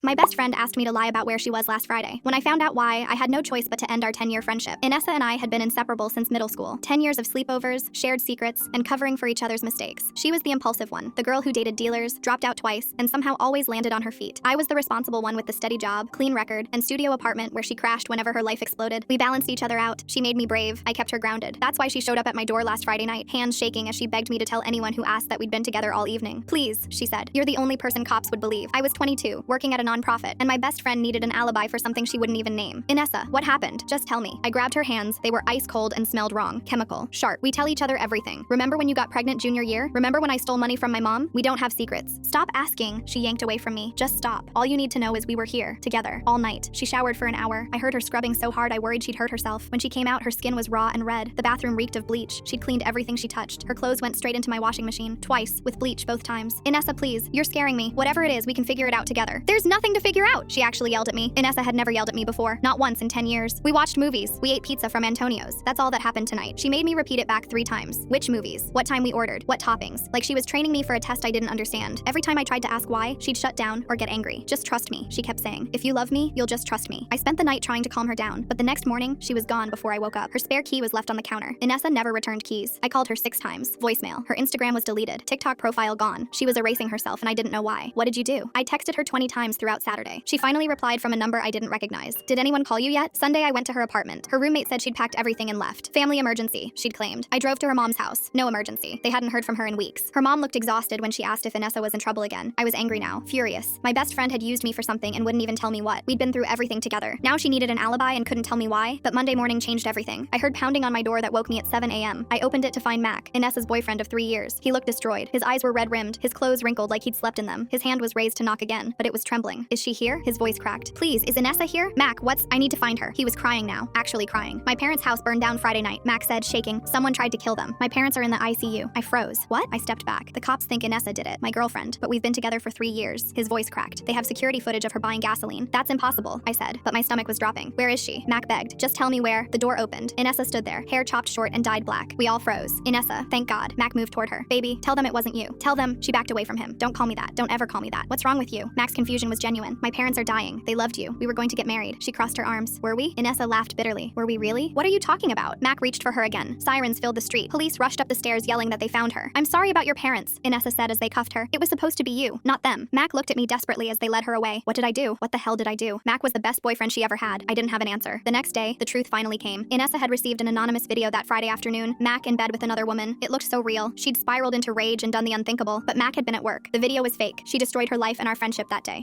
My best friend asked me to lie about where she was last Friday. When I found out why, I had no choice but to end our 10-year friendship. Inessa and I had been inseparable since middle school. 10 years of sleepovers, shared secrets, and covering for each other's mistakes. She was the impulsive one, the girl who dated dealers, dropped out twice, and somehow always landed on her feet. I was the responsible one with the steady job, clean record, and studio apartment where she crashed whenever her life exploded. We balanced each other out. She made me brave. I kept her grounded. That's why she showed up at my door last Friday night, hands shaking as she begged me to tell anyone who asked that we'd been together all evening. Please, she said. You're the only person cops would believe. I was 22, working at a nonprofit, and my best friend needed an alibi for something she wouldn't even name. Inessa, what happened? Just tell me. I grabbed her hands. They were ice cold and smelled wrong. Chemical. Sharp. We tell each other everything. Remember when you got pregnant junior year? Remember when I stole money from my mom? We don't have secrets. Stop asking. She yanked away from me. Just stop. All you need to know is we were here, together, all night. She showered for an hour. I heard her scrubbing so hard I worried she'd hurt herself. When she came out, her skin was raw and red. The bathroom reeked of bleach. She'd cleaned everything she touched. Her clothes went straight into my washing machine, twice, with bleach both times. Inessa, please. You're scaring me. Whatever it is, we can figure it out together. There's nothing to figure out. She actually yelled at me. Inessa had never yelled at me before, not once in 10 years. We watched movies. We ate pizza from Antonio's. That's all that happened tonight. She made me repeat it back 3 times. Which movies? What time we ordered? What toppings? Like she was training me for a test I didn't understand. Every time I tried to ask why, she'd shut down or get angry. Just trust me, she kept saying. If you love me, you'll just trust me. I spent the night trying to calm her down, but the next morning, she was gone before I woke up. Her spare key was left on the counter. Inessa never returned keys. I called her 6 times. Voicemail. Her Instagram was deleted. TikTok profile gone. She was erasing herself and I didn't know why. What did you do? I texted her 20 times throughout Saturday. She finally replied from a number I didn't recognize. Did anyone call you yet? Sunday I went to her apartment. Her roommate said she'd packed everything and left. Family emergency, she'd claimed. I drove to her mom's house. No emergency. They hadn't heard from her in weeks. Her mom looked exhausted when she asked if Inessa was in trouble again. I was angry now, furious. My best friend had used me for something and wouldn't even tell me what. We'd been through everything together. Now she needed an alibi and couldn't tell me why, but Monday morning changed everything. I heard pounding on my door that woke me at 7 a.m. I opened it to find Mac, Inessa's boyfriend of 3 years. He looked destroyed. His eyes were red-rimmed, his clothes wrinkled like he'd slept in them. His hand was raised to knock again, but it was trembling. Is she here? His voice cracked. Please, is Inessa here? Mac, I need to find her. He was crying now, actually crying. My parents' house burned down Friday night, Mac said, shaking. Someone tried to kill them. My parents are in the ICU. I froze. What? I stepped back. The cops think Inessa did it, my girlfriend, but we've been together for 3 years. His voice cracked. They have security footage of her buying gasoline. That's impossible, I said, but my stomach was dropping. Where is she? Mac begged. Just tell me where. The door opened. Inessa stood there, hair chopped short and dyed black. We all froze. Inessa, thank God. Mac moved toward her. Baby, tell them it wasn't you. Tell them. She backed away from him. Don't call me that. Don't ever call me that. What's wrong with you? Mac's confusion was genuine. My parents are dying. They loved you. We were going to get married. She crossed her arms. Were we? Inessa laughed bitterly. Were we really? What are you talking about? Mac reached for her again. Sirens filled the street. Police rushed up the stairs yelling that they found her. I'm sorry about your parents, Inessa said as they cuffed her. It was supposed to be you, not them. Mac looked at me desperately as they led her away. What did I do? What the hell did I do? Mac was the best boyfriend she ever had. I didn't have an answer. The next day, the truth finally came. Inessa had received an anonymous video that Friday afternoon. Mac in bed with another woman. It looked so real. She'd spiraled into rage and done the unthinkable, but Mac had been at work. The video was fake. She destroyed her life and our friendship that day.